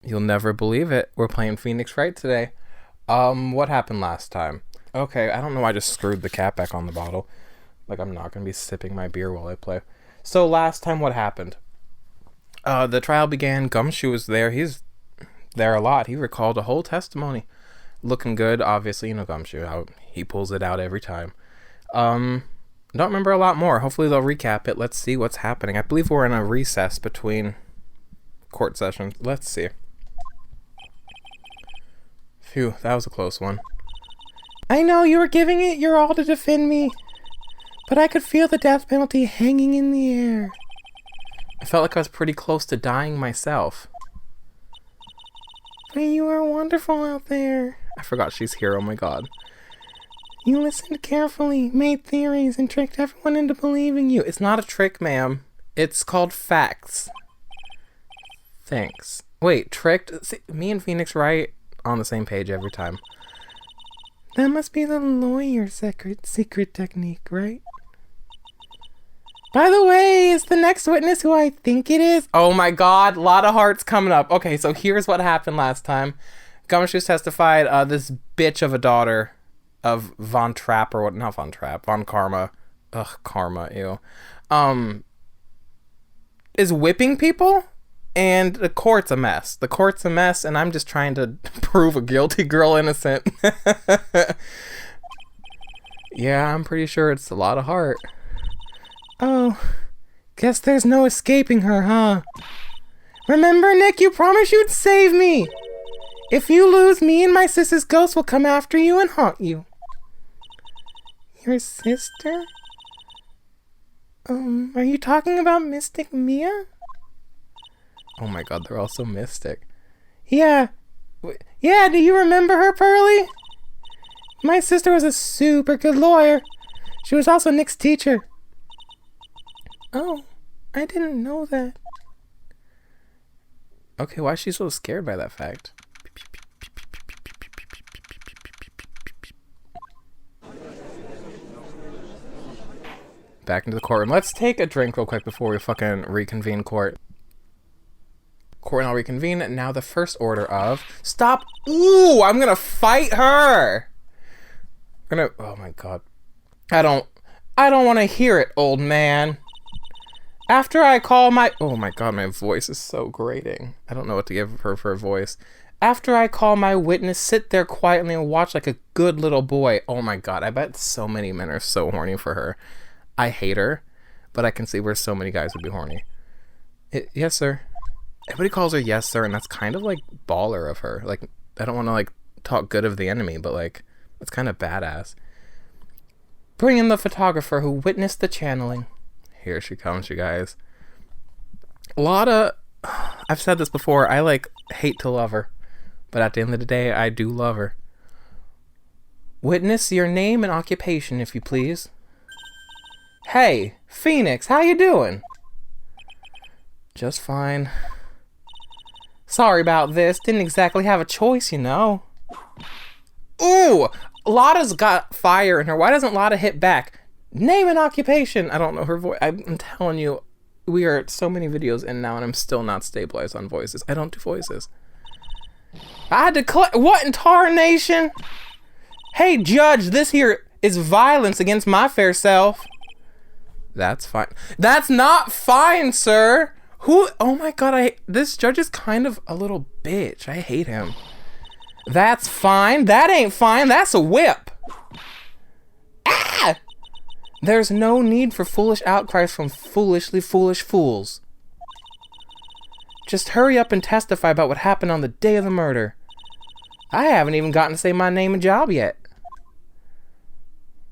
You'll never believe it. We're playing Phoenix Wright today. What happened last time? Okay, I don't know why I just screwed the cap back on the bottle. Like, I'm not going to be sipping my beer while I play. So, last time, what happened? The trial began. Gumshoe was there. He's there a lot. He recalled a whole testimony. Looking good, obviously. You know Gumshoe. He pulls it out every time. Don't remember a lot more. Hopefully, they'll recap it. Let's see what's happening. I believe we're in a recess between court sessions. Let's see. Phew, that was a close one. I know you were giving it your all to defend me, but I could feel the death penalty hanging in the air. I felt like I was pretty close to dying myself. But you are wonderful out there. I forgot she's here, oh my god. You listened carefully, made theories, and tricked everyone into believing you. It's not a trick, ma'am. It's called facts. Thanks. Wait, tricked? See, me and Phoenix Wright on the same page every time. That must be the lawyer's secret technique, right? By the way, is the next witness who I think it is? Oh my god, Lotta Hart's coming up. Okay, so here's what happened last time. Gumshoe testified, this bitch of a daughter of Von Trapp, or what, not Von Trapp, Von Karma. Ugh, Karma, ew. Is whipping people? And the court's a mess. The court's a mess, and I'm just trying to prove a guilty girl innocent. Yeah, I'm pretty sure it's a Lotta Hart. Oh, guess there's no escaping her, huh? Remember, Nick, you promised you'd save me. If you lose, me and my sister's ghost will come after you and haunt you. Your sister? Are you talking about Mystic Mia? Oh my god, they're all so mystic. Yeah. Yeah, do you remember her, Pearly? My sister was a super good lawyer. She was also Nick's teacher. Oh, I didn't know that. Okay, why is she so scared by that fact? Back into the courtroom. Let's take a drink real quick before we fucking reconvene court. Court and I'll reconvene. Now the first order of... Stop! Ooh, I'm gonna fight her! Oh my god. I don't want to hear it, old man. After I call my... Oh my god, my voice is so grating. I don't know what to give her for a voice. After I call my witness, sit there quietly and watch like a good little boy. Oh my god, I bet so many men are so horny for her. I hate her, but I can see where so many guys would be horny. Yes, sir. Everybody calls her yes, sir, and that's kind of, like, baller of her. Like, I don't want to, like, talk good of the enemy, but, like, it's kind of badass. Bring in the photographer who witnessed the channeling. Here she comes, you guys. Lotta, I've said this before, I, like, hate to love her. But at the end of the day, I do love her. Witness your name and occupation, if you please. Hey, Phoenix, how you doing? Just fine. Sorry about this. Didn't exactly have a choice, you know. Ooh! Lotta's got fire in her. Why doesn't Lotta hit back? Name and occupation. I don't know her voice. I'm telling you, we are so many videos in now, and I'm still not stabilized on voices. I don't do voices. I declare... What in tarnation? Hey, judge, this here is violence against my fair self. That's fine. That's not fine, sir. Who? Oh my god, this judge is kind of a little bitch. I hate him. That's fine. That ain't fine. That's a whip. Ah! There's no need for foolish outcries from foolishly foolish fools. Just hurry up and testify about what happened on the day of the murder. I haven't even gotten to say my name and job yet.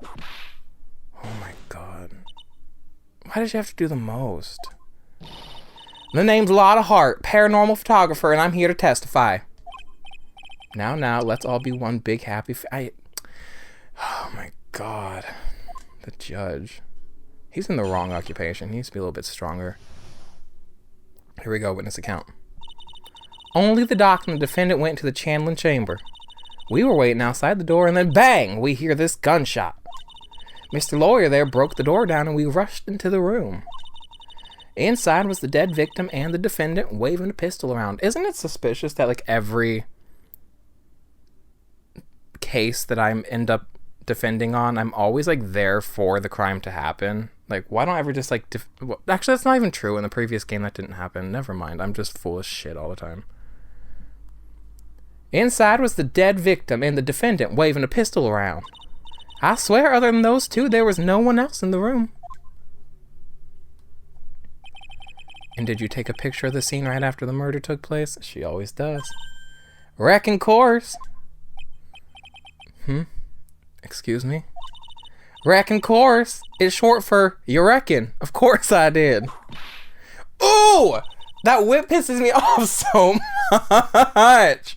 Oh my god. Why did you have to do the most? The name's Lotta Hart, paranormal photographer, and I'm here to testify. Now, let's all be one big happy oh my god. The judge. He's in the wrong occupation. He needs to be a little bit stronger. Here we go, witness account. Only the doctor and the defendant went to the channeling chamber. We were waiting outside the door, and then bang! We hear this gunshot. Mr. Lawyer there broke the door down, and we rushed into the room. Inside was the dead victim and the defendant waving a pistol around. Isn't it suspicious that, like, every case that I end up defending on, I'm always, like, there for the crime to happen? Like, why don't I ever just, like... well, actually, that's not even true. In the previous game, that didn't happen. Never mind. I'm just full of shit all the time. Inside was the dead victim and the defendant waving a pistol around. I swear, other than those two, there was no one else in the room. And did you take a picture of the scene right after the murder took place? She always does. Wrecking course. Excuse me? Wrecking course is short for you reckon. Of course I did. Ooh! That whip pisses me off so much.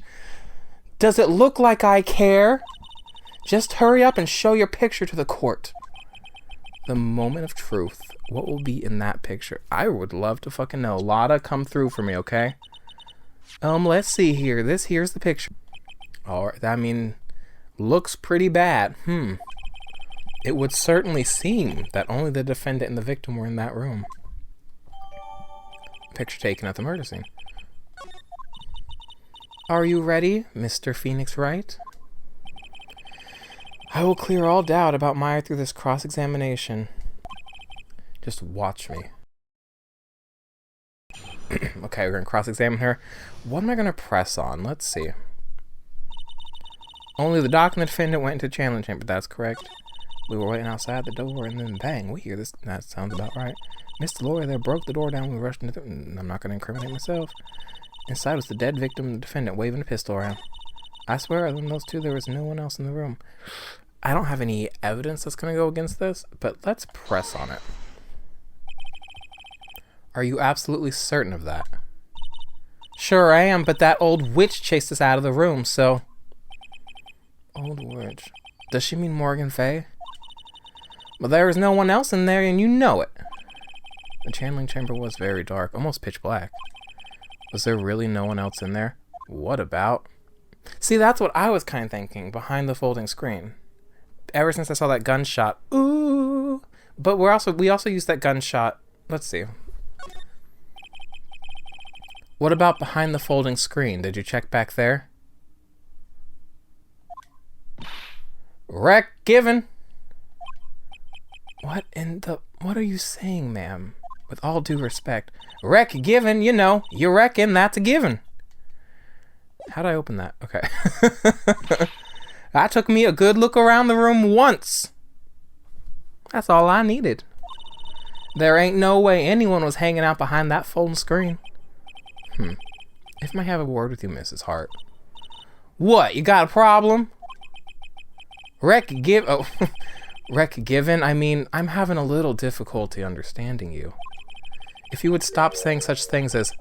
Does it look like I care? Just hurry up and show your picture to the court. The moment of truth. What will be in that picture? I would love to fucking know. Lotta, come through for me, okay? Let's see here. This here's the picture. Alright, I mean, looks pretty bad. It would certainly seem that only the defendant and the victim were in that room. Picture taken at the murder scene. Are you ready, Mr. Phoenix Wright? I will clear all doubt about Maya through this cross-examination. Just watch me. Okay, we're going to cross-examine her. What am I going to press on? Let's see. Only the doc and the defendant went into the channeling chamber. That's correct. We were waiting outside the door, and then bang, we hear this. That sounds about right. Mr. Lawyer there broke the door down when we rushed into the... I'm not going to incriminate myself. Inside was the dead victim and the defendant waving a pistol around. I swear, other than those two, there was no one else in the room. I don't have any evidence that's going to go against this, but let's press on it. Are you absolutely certain of that? Sure I am, but that old witch chased us out of the room, so... Old witch. Does she mean Morgan Fay? Well, there was no one else in there, and you know it. The channeling chamber was very dark, almost pitch black. Was there really no one else in there? What about... See, that's what I was kind of thinking, behind the folding screen. Ever since I saw that gunshot, ooh! But we also used that gunshot... Let's see. What about behind the folding screen? Did you check back there? Wreck given. What in the... What are you saying, ma'am? With all due respect. Wreck given, you know. You reckon that's a given. How'd I open that? Okay. That took me a good look around the room once. That's all I needed. There ain't no way anyone was hanging out behind that folding screen. If I have a word with you, Mrs. Hart. What? You got a problem? Wreck given? I mean, I'm having a little difficulty understanding you. If you would stop saying such things as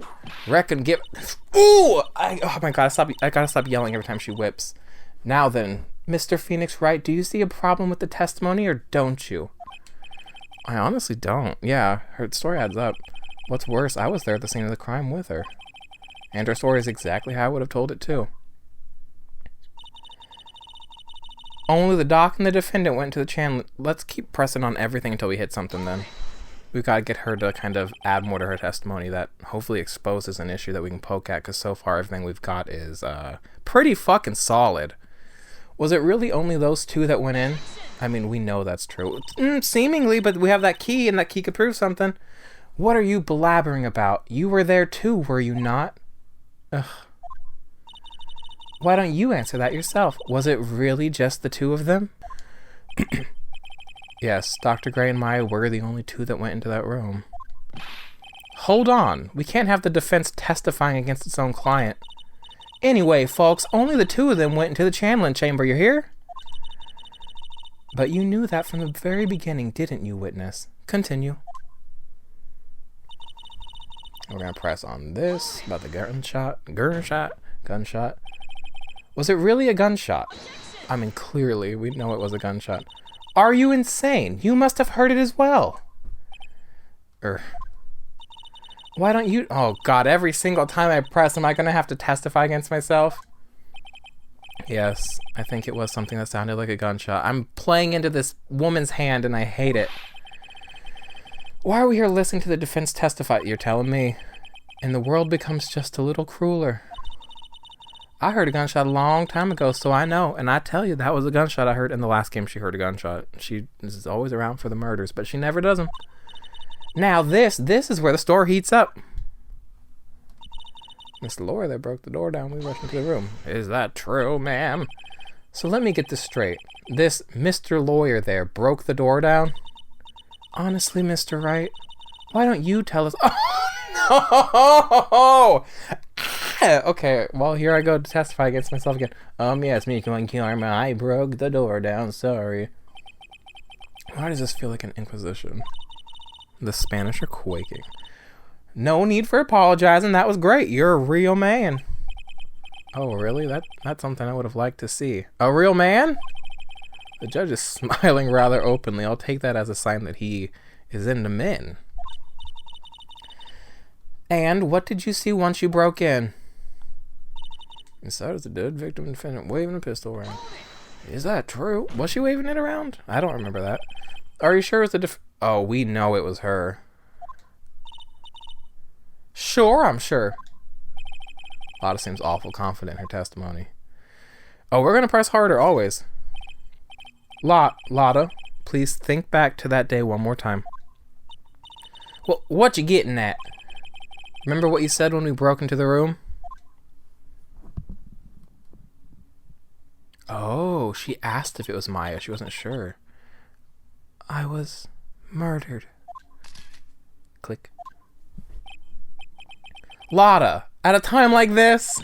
wreck and give... Ooh! Oh my god, I gotta stop yelling every time she whips. Now then, Mr. Phoenix Wright, do you see a problem with the testimony or don't you? I honestly don't. Yeah, her story adds up. What's worse, I was there at the scene of the crime with her. And her story is exactly how I would have told it too. Only the doc and the defendant went to the channel. Let's keep pressing on everything until we hit something then. We've got to get her to kind of add more to her testimony that hopefully exposes an issue that we can poke at, because so far everything we've got is pretty fucking solid. Was it really only those two that went in? I mean, we know that's true. Seemingly, but we have that key, and that key could prove something. What are you blabbering about? You were there too, were you not? Ugh. Why don't you answer that yourself? Was it really just the two of them? Yes, Dr. Gray and Maya were the only two that went into that room. Hold on. We can't have the defense testifying against its own client. Anyway, folks, only the two of them went into the channeling chamber, you hear? But you knew that from the very beginning, didn't you, witness? Continue. We're gonna press on this about the gunshot. Was it really a gunshot? I mean, clearly, we know it was a gunshot. Are you insane? You must have heard it as well. Why don't you... Oh, God, every single time I press, am I gonna have to testify against myself? Yes, I think it was something that sounded like a gunshot. I'm playing into this woman's hand, and I hate it. Why are we here listening to the defense testify? You're telling me. And the world becomes just a little crueler. I heard a gunshot a long time ago, so I know. And I tell you, that was a gunshot I heard in the last game. She heard a gunshot. She is always around for the murders, but she never does them. Now this is where the store heats up. Miss Laura that broke the door down. We rushed into the room. Is that true, ma'am? So let me get this straight. This Mr. Lawyer there broke the door down? Honestly, Mr. Wright, why don't you tell us? Oh, no! Okay, well, here I go to testify against myself again. Yes, me, I broke the door down, sorry. Why does this feel like an inquisition? The Spanish are quaking. No need for apologizing, that was great. You're a real man. Oh, really? That's something I would have liked to see. A real man? The judge is smiling rather openly. I'll take that as a sign that he is into men. And what did you see once you broke in? Inside is a dead victim defendant waving a pistol around. Is that true? Was she waving it around? I don't remember that. Are you sure it's a Oh, we know it was her. Sure, I'm sure. Lotta seems awful confident in her testimony. Oh, we're gonna press harder, always. Lotta, please think back to that day one more time. Well, what you getting at? Remember what you said when we broke into the room? Oh, she asked if it was Maya. She wasn't sure. I was murdered. Click. Lotta, at a time like this,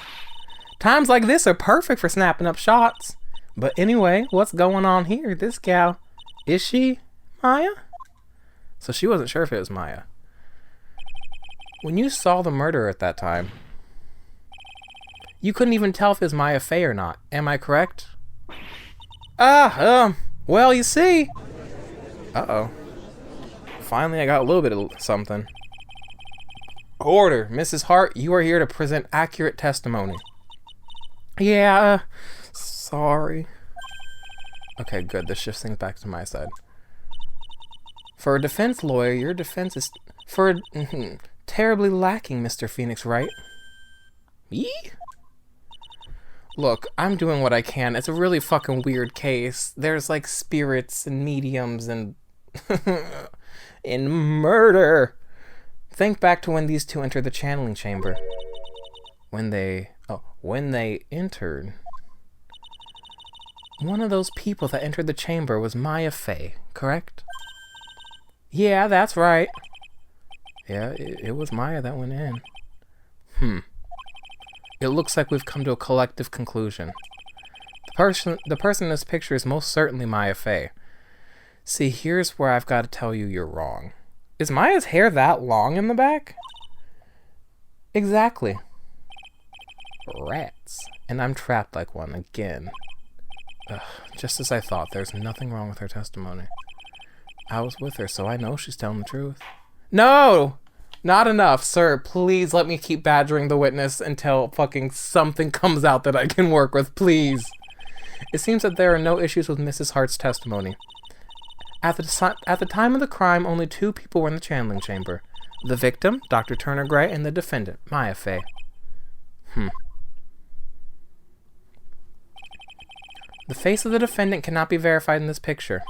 times like this are perfect for snapping up shots. But anyway, what's going on here? This gal, is she Maya? So she wasn't sure if it was Maya. When you saw the murderer at that time, you couldn't even tell if it was Maya Fey or not. Am I correct? Well, you see. Uh-oh. Finally, I got a little bit of something. Order. Mrs. Hart, you are here to present accurate testimony. Yeah, sorry. Okay, good. This shifts things back to my side. For a defense lawyer, your defense is terribly lacking, Mr. Phoenix Wright. Me? Look, I'm doing what I can. It's a really fucking weird case. There's like spirits and mediums and in murder. Think back to when these two entered the channeling chamber. When they entered. One of those people that entered the chamber was Maya Fey, correct? Yeah, that's right. Yeah, it was Maya that went in. It looks like we've come to a collective conclusion. The person in this picture is most certainly Maya Fey. See, here's where I've got to tell you you're wrong. Is Maya's hair that long in the back? Exactly. Rats. And I'm trapped like one again. Ugh, just as I thought, there's nothing wrong with her testimony. I was with her, so I know she's telling the truth. No! Not enough, sir. Please let me keep badgering the witness until fucking something comes out that I can work with, please. It seems that there are no issues with Mrs. Hart's testimony. At the time of the crime, only two people were in the channeling chamber. The victim, Dr. Turner Gray, and the defendant, Maya Fey. The face of the defendant cannot be verified in this picture.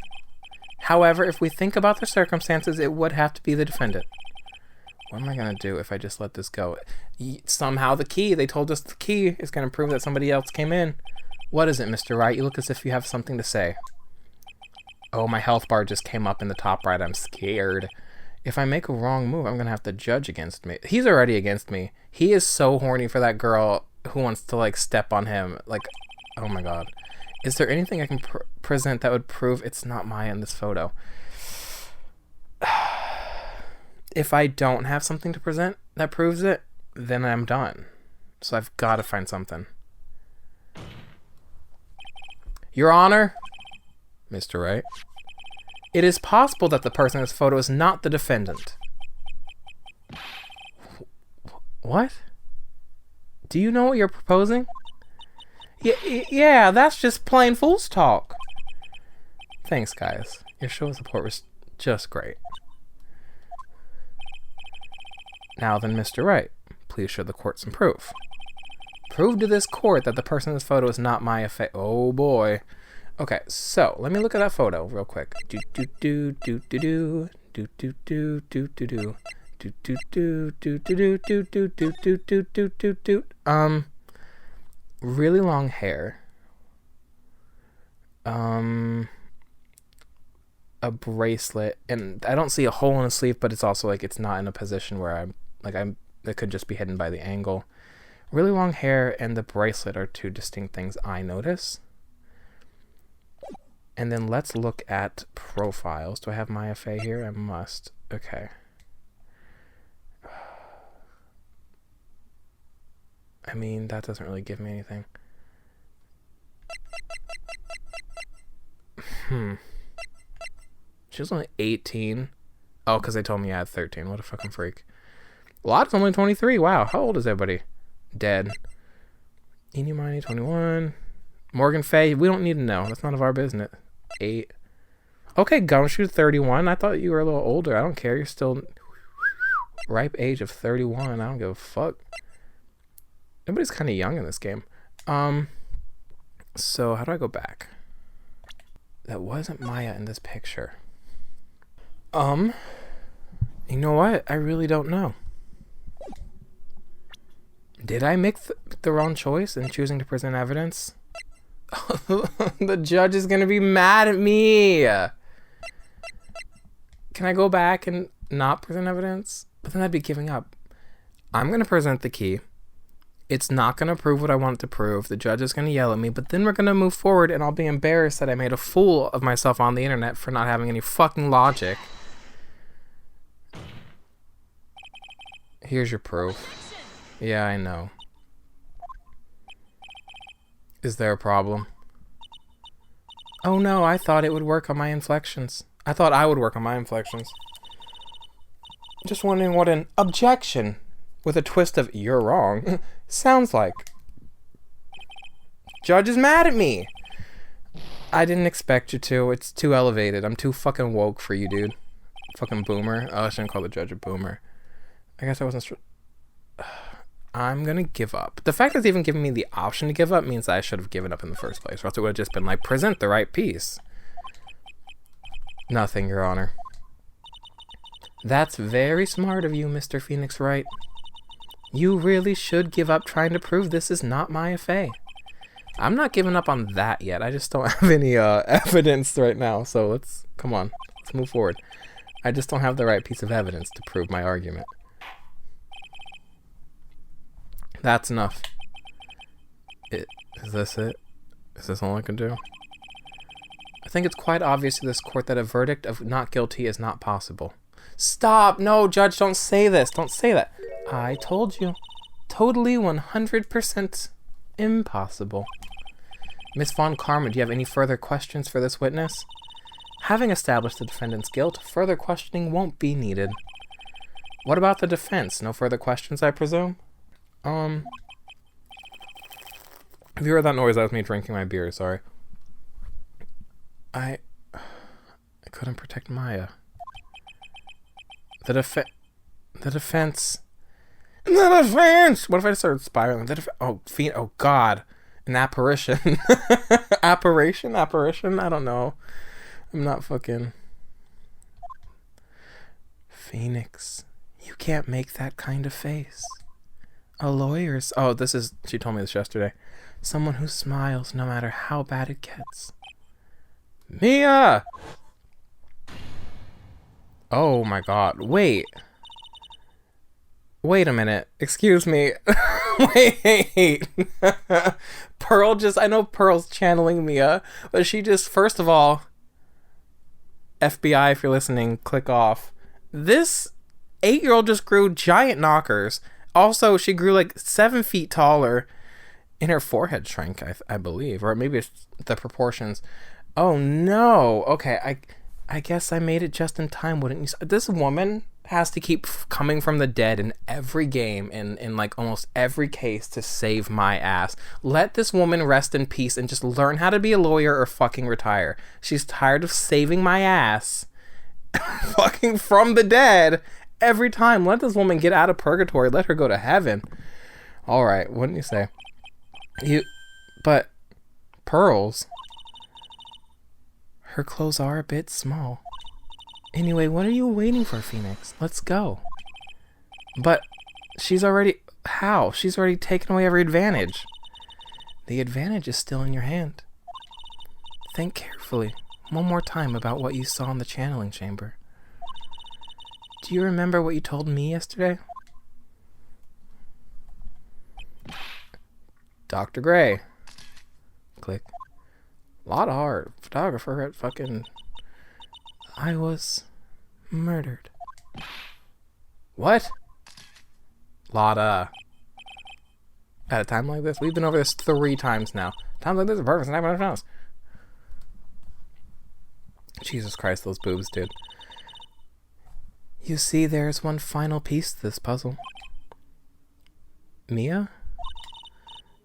However, if we think about the circumstances, it would have to be the defendant. What am I going to do if I just let this go? Somehow the key, they told us the key is going to prove that somebody else came in. What is it, Mr. Wright? You look as if you have something to say. Oh, my health bar just came up in the top right. I'm scared. If I make a wrong move, I'm going to have the judge against me. He's already against me. He is so horny for that girl who wants to, like, step on him. Like, oh my god. Is there anything I can present that would prove it's not Maya in this photo? If I don't have something to present that proves it, then I'm done. So I've got to find something. Your Honor, Mr. Wright, it is possible that the person in this photo is not the defendant. What? Do you know what you're proposing? Yeah, that's just plain fool's talk. Thanks, guys. Your show support was just great. Now then, Mr. Wright, please show the court some proof. Prove to this court that the person in this photo is not Maya Fey. Oh boy. Okay, so let me look at that photo real quick. Do do do do do do do do do do do do. Do do do do do do do do do do do do do. Really long hair. A bracelet, and I don't see a hole in the sleeve, but it's also like it's not in a position where it could just be hidden by the angle. Really long hair and the bracelet are two distinct things I notice. And then let's look at profiles. Do I have Maya Fey here? I must. Okay. I mean, that doesn't really give me anything. She was only 18. Oh, because they told me I had 13. What a fucking freak. Lotta's only 23. Wow. How old is everybody? Dead. Eeny, Miny, 21. Morgan Fay. We don't need to know. That's none of our business. 8. Okay, Gumshoe, 31. I thought you were a little older. I don't care. You're still ripe age of 31. I don't give a fuck. Everybody's kind of young in this game. So how do I go back? That wasn't Maya in this picture. You know what? I really don't know. Did I make the wrong choice in choosing to present evidence? The judge is gonna be mad at me. Can I go back and not present evidence? But then I'd be giving up. I'm gonna present the key. It's not going to prove what I want it to prove. The judge is going to yell at me, but then we're going to move forward and I'll be embarrassed that I made a fool of myself on the internet for not having any fucking logic. Here's your proof. Yeah, I know. Is there a problem? Oh no, I thought it would work on my inflections. I thought I would work on my inflections. Just wondering what an objection with a twist of "you're wrong" sounds like. Judge is mad at me. I didn't expect you to. It's too elevated. I'm too fucking woke for you, dude. Fucking boomer. Oh, I shouldn't call the judge a boomer. I guess I wasn't sure. I'm gonna give up. The fact that it's even giving me the option to give up means that I should have given up in the first place, or else it would have just been like, present the right piece. Nothing, Your Honor. That's very smart of you, Mr. Phoenix Wright. You really should give up trying to prove this is not Maya Fey. I'm not giving up on that yet. I just don't have any evidence right now. So let's move forward. I just don't have the right piece of evidence to prove my argument. That's enough. Is this it? Is this all I can do? I think it's quite obvious to this court that a verdict of not guilty is not possible. Stop! No, Judge, don't say this. Don't say that. I told you. Totally 100% impossible. Miss Von Karma, do you have any further questions for this witness? Having established the defendant's guilt, further questioning won't be needed. What about the defense? No further questions, I presume? If you heard that noise, that was me drinking my beer, sorry. I couldn't protect Maya. The defense. What if I started spiraling? Oh God, an apparition. Apparition. I don't know. I'm not fucking. Phoenix, you can't make that kind of face. A lawyer's. Oh, she told me this yesterday. Someone who smiles no matter how bad it gets. Mia! Oh my God. Wait a minute. Excuse me. Wait. I know Pearl's channeling Mia, but she just, first of all, FBI, if you're listening, click off. This 8-year-old just grew giant knockers. Also, she grew like 7 feet taller, and her forehead shrank, I believe, or maybe it's the proportions. Oh no. Okay, I guess I made it just in time, wouldn't you? This woman has to keep coming from the dead in every game, in like almost every case, to save my ass. Let this woman rest in peace and just learn how to be a lawyer or fucking retire. She's tired of saving my ass fucking from the dead Every time. Let this woman get out of purgatory. Let her go to heaven. Alright, what did you say? But, pearls. Her clothes are a bit small. Anyway, what are you waiting for, Phoenix? Let's go. But, she's already... How? She's already taken away every advantage. The advantage is still in your hand. Think carefully, one more time, about what you saw in the channeling chamber. Do you remember what you told me yesterday? Dr. Gray. Click. Lotta Hart, photographer at fucking... I was murdered. What? Lotta. At a time like this? We've been over this 3 times now. Times like this are perfect. It's Jesus Christ, those boobs, dude. You see, there's one final piece to this puzzle. Mia?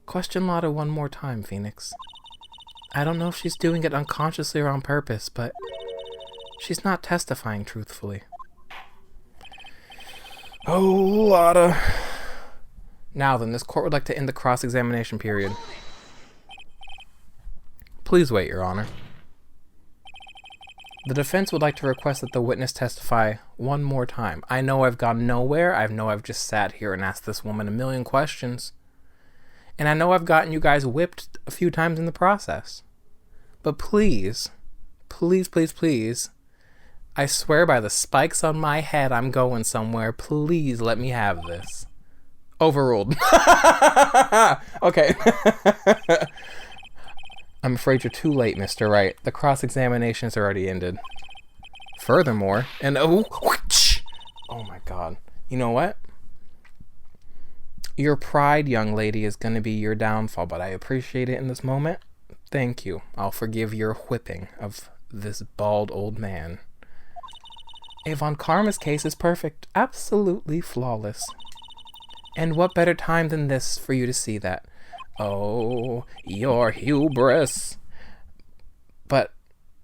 Question Lotta one more time, Phoenix. I don't know if she's doing it unconsciously or on purpose, but she's not testifying truthfully. Oh, Lotta. Now then, this court would like to end the cross-examination period. Please wait, Your Honor. The defense would like to request that the witness testify one more time. I know I've gone nowhere. I know I've just sat here and asked this woman a million questions. And I know I've gotten you guys whipped a few times in the process. But please, please, please, please, I swear by the spikes on my head I'm going somewhere. Please let me have this. Overruled. Okay. I'm afraid you're too late, Mr. Wright. The cross-examination has already ended. Furthermore, and oh my god. You know what? Your pride, young lady, is going to be your downfall, but I appreciate it in this moment. Thank you. I'll forgive your whipping of this bald old man. Von Karma's case is perfect. Absolutely flawless. And what better time than this for you to see that? Oh, your hubris. But,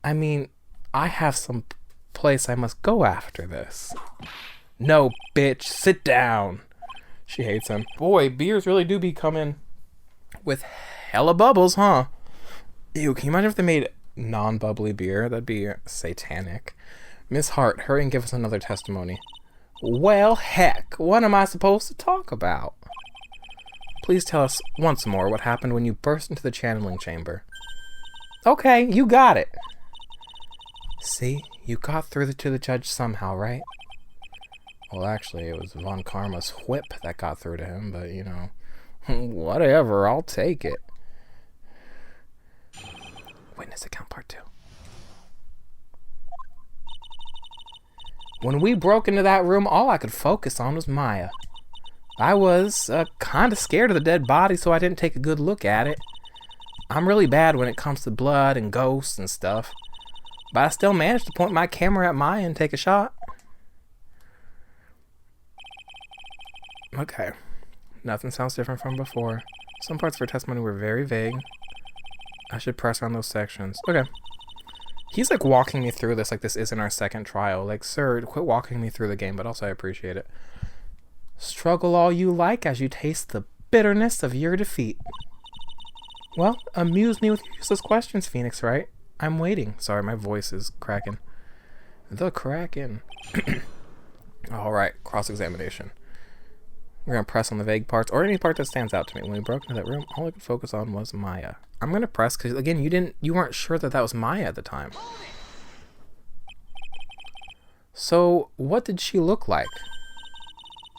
I mean, I have some place I must go after this. No, bitch, sit down. She hates him. Boy, beers really do be coming with hella bubbles, huh? Ew, can you imagine if they made non-bubbly beer? That'd be satanic. Miss Hart, hurry and give us another testimony. Well, heck, what am I supposed to talk about? Please tell us once more what happened when you burst into the channeling chamber. Okay, you got it. See, you got through to the judge somehow, right? Well, actually, it was Von Karma's whip that got through to him, but, you know, whatever, I'll take it. Witness account part 2. When we broke into that room, all I could focus on was Maya. I was kind of scared of the dead body, so I didn't take a good look at it. I'm really bad when it comes to blood and ghosts and stuff, but I still managed to point my camera at Maya and take a shot. Okay. Nothing sounds different from before. Some parts of her testimony were very vague. I should press on those sections. Okay. He's like walking me through this like this isn't our second trial. Like, sir, quit walking me through the game, but also I appreciate it. Struggle all you like as you taste the bitterness of your defeat. Well, amuse me with your useless questions, Phoenix, right? I'm waiting. Sorry, my voice is cracking. The Kraken. Alright, cross-examination. We're going to press on the vague parts, or any part that stands out to me. When we broke into that room, all I could focus on was Maya. I'm going to press, because, again, you weren't sure that was Maya at the time. So, what did she look like?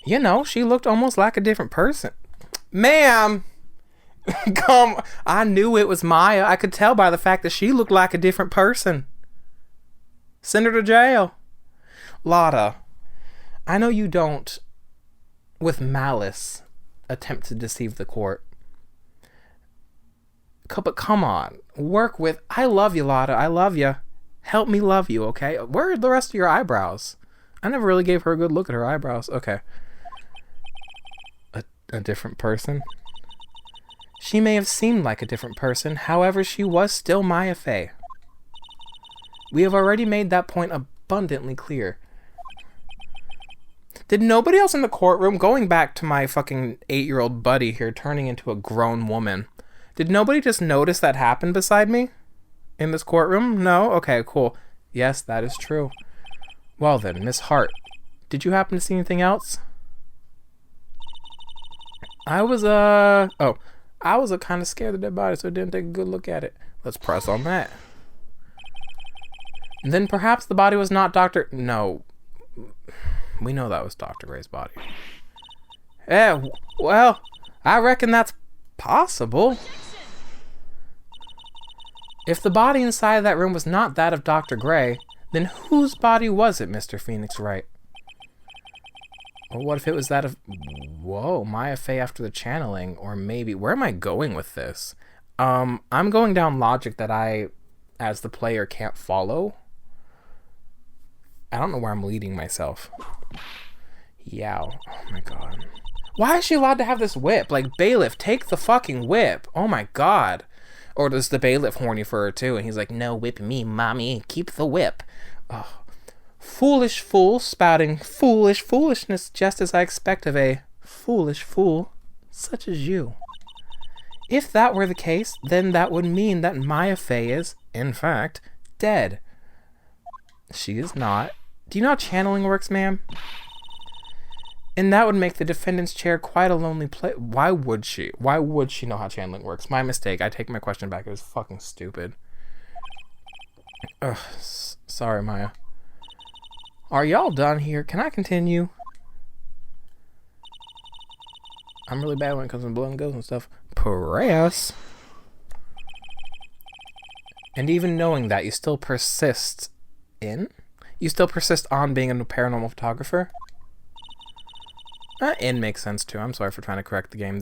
You know, she looked almost like a different person. Ma'am! Come, I knew it was Maya. I could tell by the fact that she looked like a different person. Send her to jail. Lotta, I know you don't, with malice, attempt to deceive the court. But come on, work with... I love you, Lotta. I love you. Help me love you, okay? Where are the rest of your eyebrows? I never really gave her a good look at her eyebrows. Okay. A different person? She may have seemed like a different person. However, she was still Maya Fey. We have already made that point abundantly clear. Did nobody else in the courtroom, going back to my fucking 8-year-old buddy here turning into a grown woman, did nobody just notice that happen beside me in this courtroom? No? Okay, cool. Yes, that is true. Well then, Miss Hart, did you happen to see anything else? I was kind of scared of the dead body, so I didn't take a good look at it. Let's press on that. Then perhaps the body was not Dr. No. We know that was Dr. Gray's body. Yeah, well, I reckon that's possible. If the body inside of that room was not that of Dr. Gray, then whose body was it, Mr. Phoenix Wright? Or what if it was that of... Whoa, Maya Fey after the channeling. Or maybe... Where am I going with this? I'm going down logic that I, as the player, can't follow. I don't know where I'm leading myself. Yow. Oh my god. Why is she allowed to have this whip? Like, bailiff, take the fucking whip. Oh my god. Or does the bailiff horny for her too? And he's like, no, whip me, mommy. Keep the whip. Oh. Foolish fool spouting foolish foolishness just as I expect of a foolish fool such as you. If that were the case, then that would mean that Maya Fey is, in fact, dead. She is not. Do you know how channeling works, ma'am? And that would make the defendant's chair quite a lonely place. Why would she? Why would she know how channeling works? My mistake. I take my question back. It was fucking stupid. Ugh. Sorry, Maya. Are y'all done here? Can I continue? I'm really bad when it comes to blood and guts and stuff. Press. And even knowing that, you still persist in? You still persist on being a paranormal photographer? In makes sense too. I'm sorry for trying to correct the game.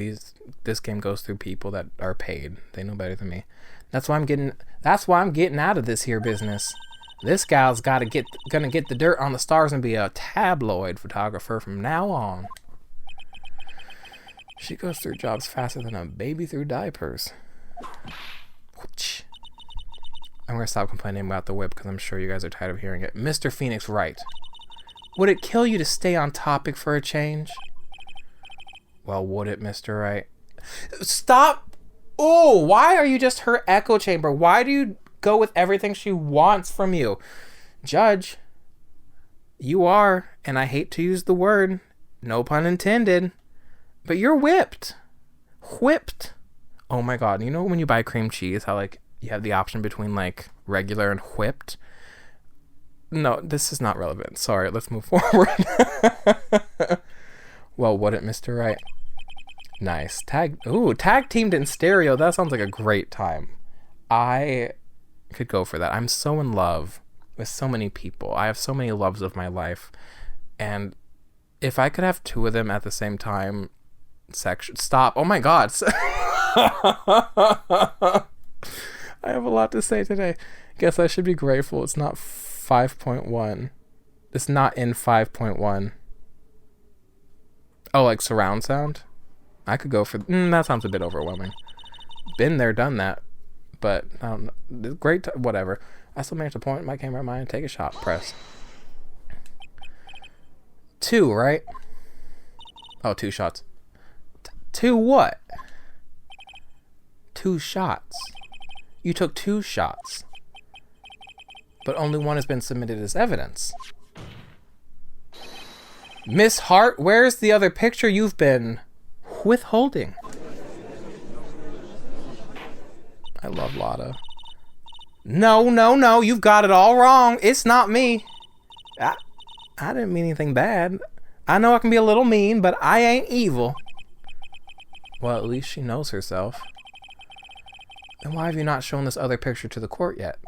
This game goes through people that are paid. They know better than me. That's why I'm getting out of this here business. This gal's gonna get the dirt on the stars and be a tabloid photographer from now on. She goes through jobs faster than a baby through diapers. I'm gonna stop complaining about the whip because I'm sure you guys are tired of hearing it. Mr. Phoenix Wright, would it kill you to stay on topic for a change? Well, would it, Mr. Wright? Stop! Oh, why are you just her echo chamber? Why do you go with everything she wants from you? Judge, you are, and I hate to use the word, no pun intended, but you're whipped. Whipped. Oh my god, you know when you buy cream cheese, how like you have the option between like regular and whipped? No, this is not relevant. Sorry, let's move forward. Well, would it, Mr. Wright? Nice. Tag teamed in stereo. That sounds like a great time. I could go for that. I'm so in love with so many people. I have so many loves of my life. And if I could have two of them at the same time, stop. Oh my god. I have a lot to say today. Guess I should be grateful it's not 5.1. It's not in 5.1. Oh, like surround sound? I could go for... that sounds a bit overwhelming. Been there, done that. But, I don't know. Great... whatever. I still managed to point my camera at mine and take a shot. Press. 2, right? Oh, 2 shots. 2 what? 2 shots. You took 2 shots. But only one has been submitted as evidence. Miss Hart, where's the other picture you've been withholding? I love Lotta. No, you've got it all wrong. It's not me. I didn't mean anything bad. I know I can be a little mean, but I ain't evil. Well, at least she knows herself. Then why have you not shown this other picture to the court yet?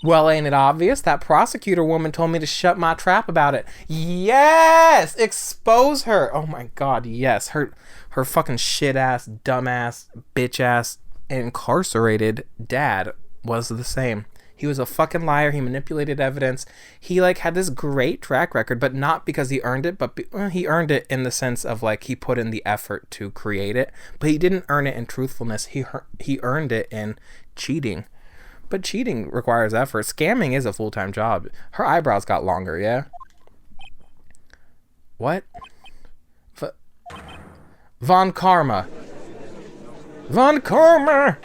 Well, ain't it obvious? That prosecutor woman told me to shut my trap about it. Yes! Expose her! Oh my god, yes. Her fucking shit-ass, dumbass, bitch-ass, incarcerated dad was the same. He was a fucking liar. He manipulated evidence. He, like, had this great track record, but not because he earned it, but he earned it in the sense of, like, he put in the effort to create it, but he didn't earn it in truthfulness. He earned it in cheating. But cheating requires effort. Scamming is a full-time job. Her eyebrows got longer, yeah? What? Von Karma. Von Karma!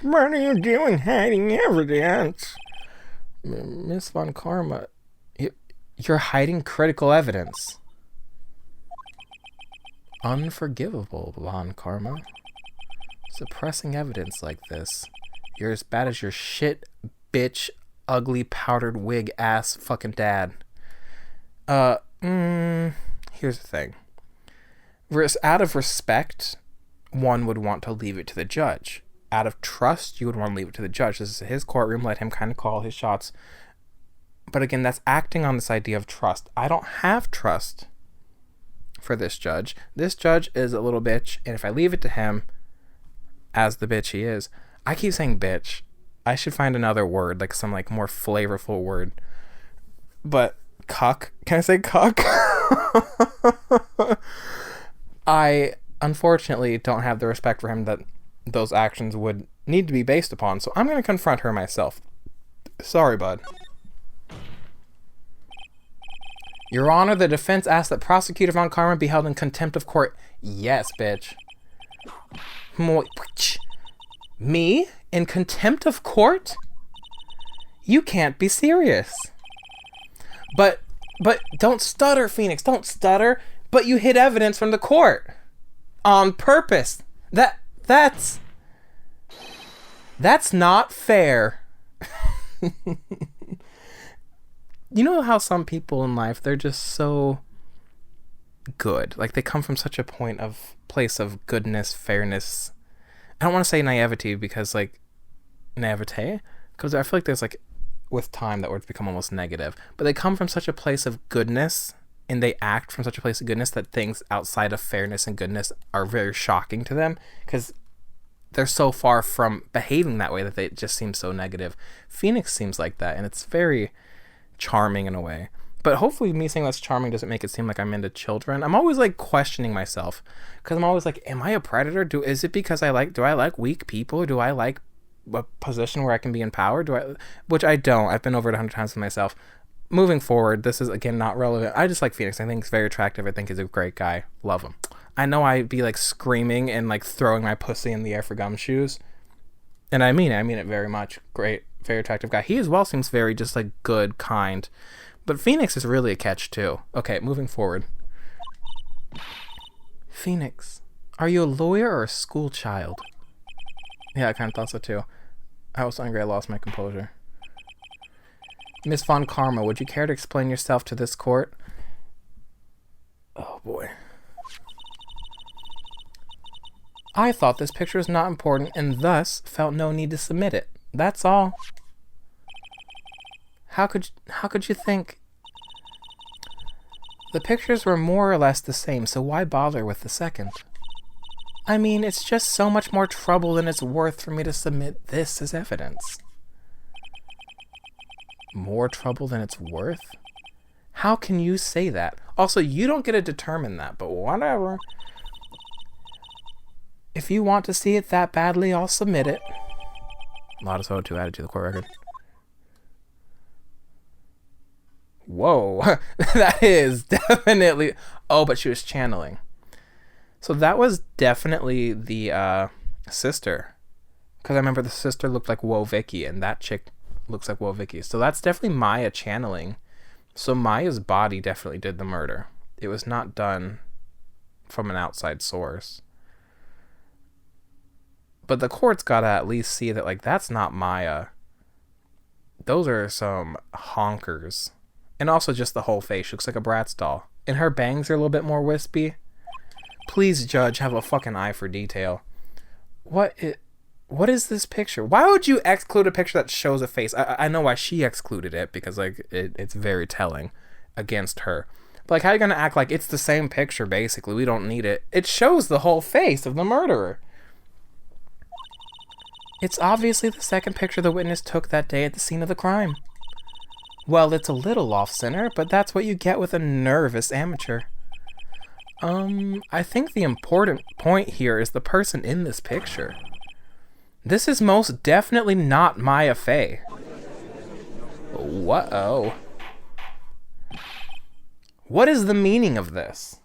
What are you doing hiding evidence? Miss Von Karma, you're hiding critical evidence. Unforgivable, Von Karma. Suppressing evidence like this. You're as bad as your shit, bitch, ugly, powdered wig ass fucking dad. Here's the thing. Out of respect, one would want to leave it to the judge. Out of trust, you would want to leave it to the judge. This is his courtroom. Let him kind of call his shots. But again, that's acting on this idea of trust. I don't have trust for this judge. This judge is a little bitch, and if I leave it to him, as the bitch he is, I keep saying bitch. I should find another word, like some like more flavorful word. But cuck? Can I say cuck? I unfortunately don't have the respect for him that those actions would need to be based upon, so I'm going to confront her myself. Sorry, bud. Your Honor, the defense asks that Prosecutor Von Karma be held in contempt of court. Yes, bitch. Me? In contempt of court? You can't be serious. But don't stutter, Phoenix. Don't stutter. But you hid evidence from the court. On purpose. That's not fair. You know how some people in life, they're just so good. Like, they come from such a place of goodness, fairness. I don't want to say naivety because, like, naivete? Because I feel like there's, like, with time, that word's become almost negative. But they come from such a place of goodness, and they act from such a place of goodness that things outside of fairness and goodness are very shocking to them. Because they're so far from behaving that way that they just seem so negative. Phoenix seems like that, and it's very charming in a way. But hopefully me saying that's charming doesn't make it seem like I'm into children. I'm always like questioning myself, because I'm always like, am I a predator? Is it because do I like weak people? Do I like a position where I can be empowered? Which I don't. I've been over it 100 times with myself. Moving forward, this is again not relevant. I just like Phoenix. I think he's very attractive. I think he's a great guy. Love him. I know I'd be like screaming and like throwing my pussy in the air for gumshoes. And I mean it very much. Great, very attractive guy. He as well seems very just like good, kind. But Phoenix is really a catch too. Okay, moving forward. Phoenix, are you a lawyer or a school child? Yeah, I kind of thought so too. I was so angry I lost my composure. Miss Von Karma, would you care to explain yourself to this court? Oh boy. I thought this picture was not important and thus felt no need to submit it. That's all. How could you think? The pictures were more or less the same, so why bother with the second? I mean, it's just so much more trouble than it's worth for me to submit this as evidence. More trouble than it's worth? How can you say that? Also, you don't get to determine that, but whatever. If you want to see it that badly, I'll submit it. Lotta's photo 2 added to the court record. Whoa, that is definitely... Oh, but she was channeling. So that was definitely the sister. Because I remember the sister looked like Woah Vicky, and that chick looks like Woah Vicky. So that's definitely Maya channeling. So Maya's body definitely did the murder. It was not done from an outside source. But the court's got to at least see that, like, that's not Maya. Those are some honkers. And also just the whole face. She looks like a Bratz doll. And her bangs are a little bit more wispy. Please, judge, have a fucking eye for detail. What is this picture? Why would you exclude a picture that shows a face? I know why she excluded it, because like it's very telling against her. But like, how are you gonna act like it's the same picture? Basically, we don't need it. It shows the whole face of the murderer. It's obviously the second picture the witness took that day at the scene of the crime. Well, it's a little off-center, but that's what you get with a nervous amateur. I think the important point here is the person in this picture. This is most definitely not Maya Fey. What? Oh. What is the meaning of this?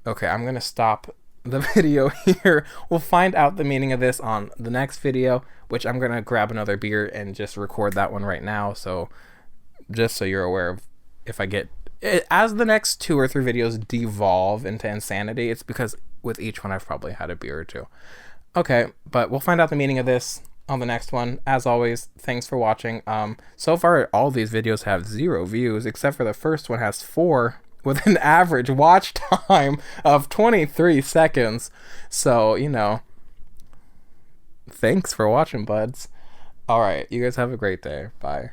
Okay, I'm gonna stop the video here. We'll find out the meaning of this on the next video, which I'm gonna grab another beer and just record that one right now. So just so you're aware of, if I get as the next 2 or 3 videos devolve into insanity, it's because with each one I've probably had a beer or 2. Okay, but we'll find out the meaning of this on the next one. As always, thanks for watching. So far all these videos have 0 views, except for the first one has 4 with an average watch time of 23 seconds. So, you know, thanks for watching, buds. All right, you guys have a great day. Bye.